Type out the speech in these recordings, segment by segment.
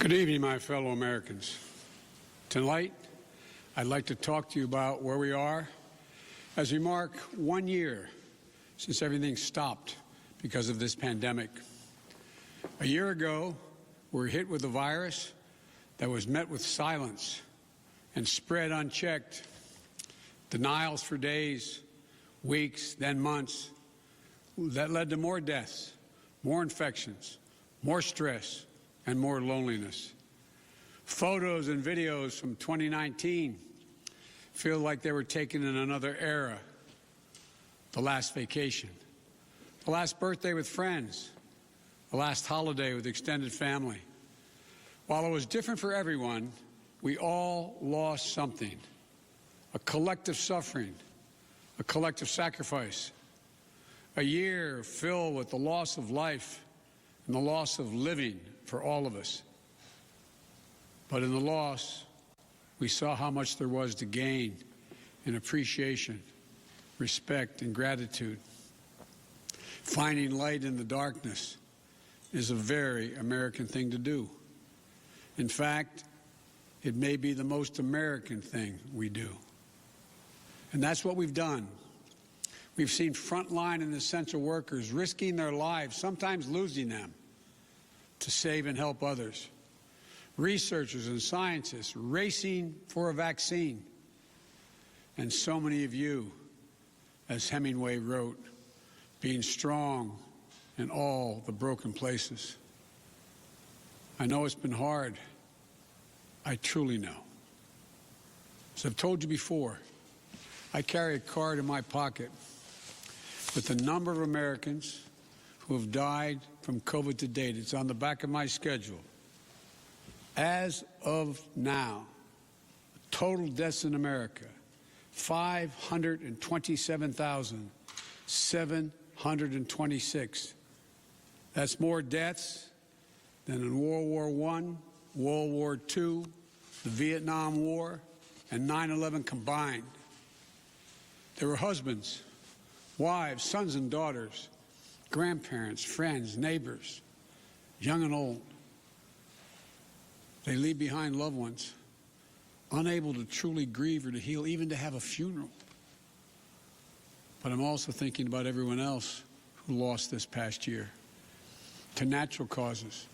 Good evening, my fellow Americans. Tonight, I'd like to talk to you about where we are as we mark 1 year since everything stopped because of this pandemic. A year ago, we were hit with a virus that was met with silence and spread unchecked. Denials for days, weeks, then months. That led to more deaths, more infections, more stress, and more loneliness. Photos and videos from 2019 feel like they were taken in another era. The last vacation, the last birthday with friends, the last holiday with extended family. While it was different for everyone, we all lost something. A collective suffering, a collective sacrifice. A year filled with the loss of life and the loss of living for all of us. But in the loss, we saw how much there was to gain in appreciation, respect, and gratitude. Finding light in the darkness is a very American thing to do. In fact, it may be the most American thing we do. And that's what we've done. We've seen frontline and essential workers risking their lives, sometimes losing them, to save and help others. Researchers and scientists racing for a vaccine. And so many of you, as Hemingway wrote, being strong in all the broken places. I know it's been hard. I truly know. As I've told you before, I carry a card in my pocket with the number of Americans who have died from COVID to date. It's on the back of my schedule. As of now, total deaths in America, 527,726. That's more deaths than in World War I, World War II, the Vietnam War, and 9/11 combined. There were husbands, wives, sons and daughters, grandparents, friends, neighbors, young and old. They leave behind loved ones, unable to truly grieve or to heal, even to have a funeral. But I'm also thinking about everyone else who lost this past year to natural causes,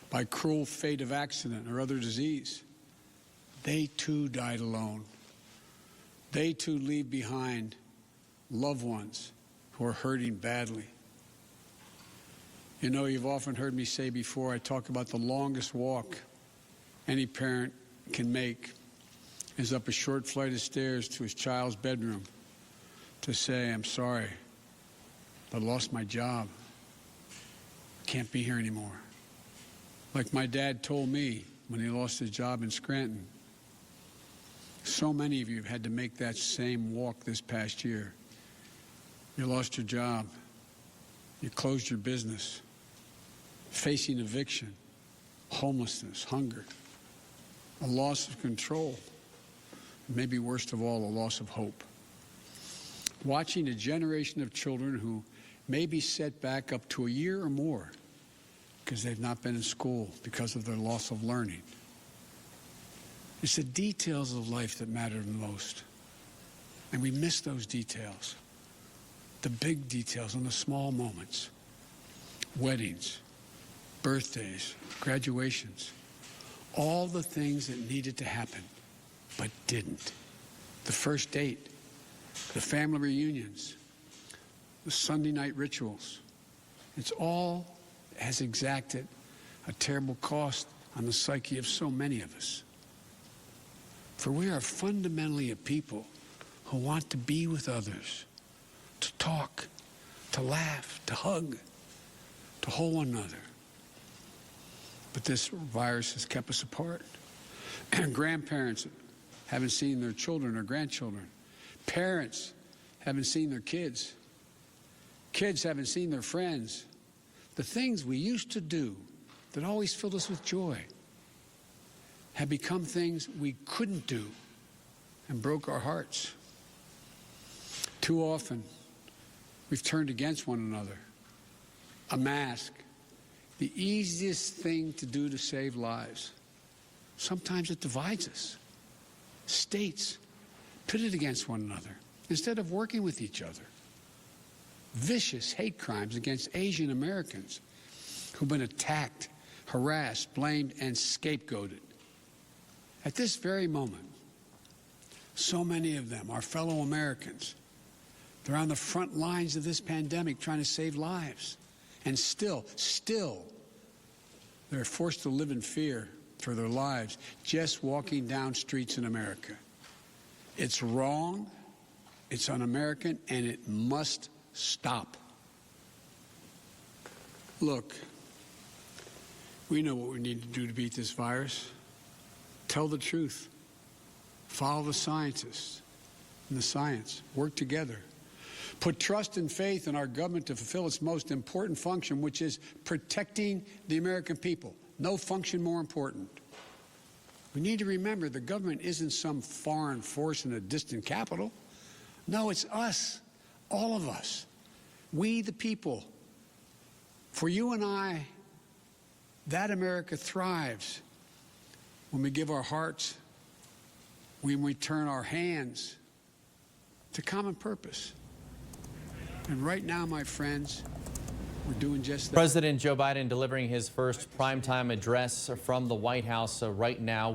by cruel fate of accident or other disease. They too died alone. They too leave behind loved ones who are hurting badly. You know, you've often heard me say before, I talk about the longest walk any parent can make is up a short flight of stairs to his child's bedroom to say, I'm sorry, but I lost my job. Can't be here anymore. Like my dad told me when he lost his job in Scranton. So many of you have had to make that same walk this past year. You lost your job. You closed your business. Facing eviction, homelessness, hunger, a loss of control, and maybe worst of all, a loss of hope. Watching a generation of children who may be set back up to a year or more because they've not been in school because of their loss of learning. It's the details of life that matter the most. And we miss those details. The big details and the small moments. Weddings, birthdays, graduations. All the things that needed to happen, but didn't. The first date, the family reunions, the Sunday night rituals. It's all has exacted a terrible cost on the psyche of so many of us. For we are fundamentally a people who want to be with others, to talk, to laugh, to hug, to hold one another. But this virus has kept us apart. And grandparents haven't seen their children or grandchildren. Parents haven't seen their kids. Kids haven't seen their friends. The things we used to do that always filled us with joy have become things we couldn't do and broke our hearts. Too often, we've turned against one another. A mask, the easiest thing to do to save lives. sometimes it divides us. States pitted against one another instead of working with each other. Vicious hate crimes against Asian Americans who've been attacked, harassed, blamed, and scapegoated. At this very moment, so many of them, our fellow Americans, they're on the front lines of this pandemic trying to save lives. And still, they're forced to live in fear for their lives just walking down streets in America. It's wrong, it's un-American, and it must stop. Look, we know what we need to do to beat this virus. Tell the truth. Follow the scientists and the science. Work together. Put trust and faith in our government to fulfill its most important function, which is protecting the American people. No function more important. We need to remember the government isn't some foreign force in a distant capital. No, it's us, all of us. We, the people. For you and I, that America thrives when we give our hearts, when we turn our hands to common purpose. And right now, my friends, we're doing just that. President Joe Biden delivering his first primetime address from the White House right now.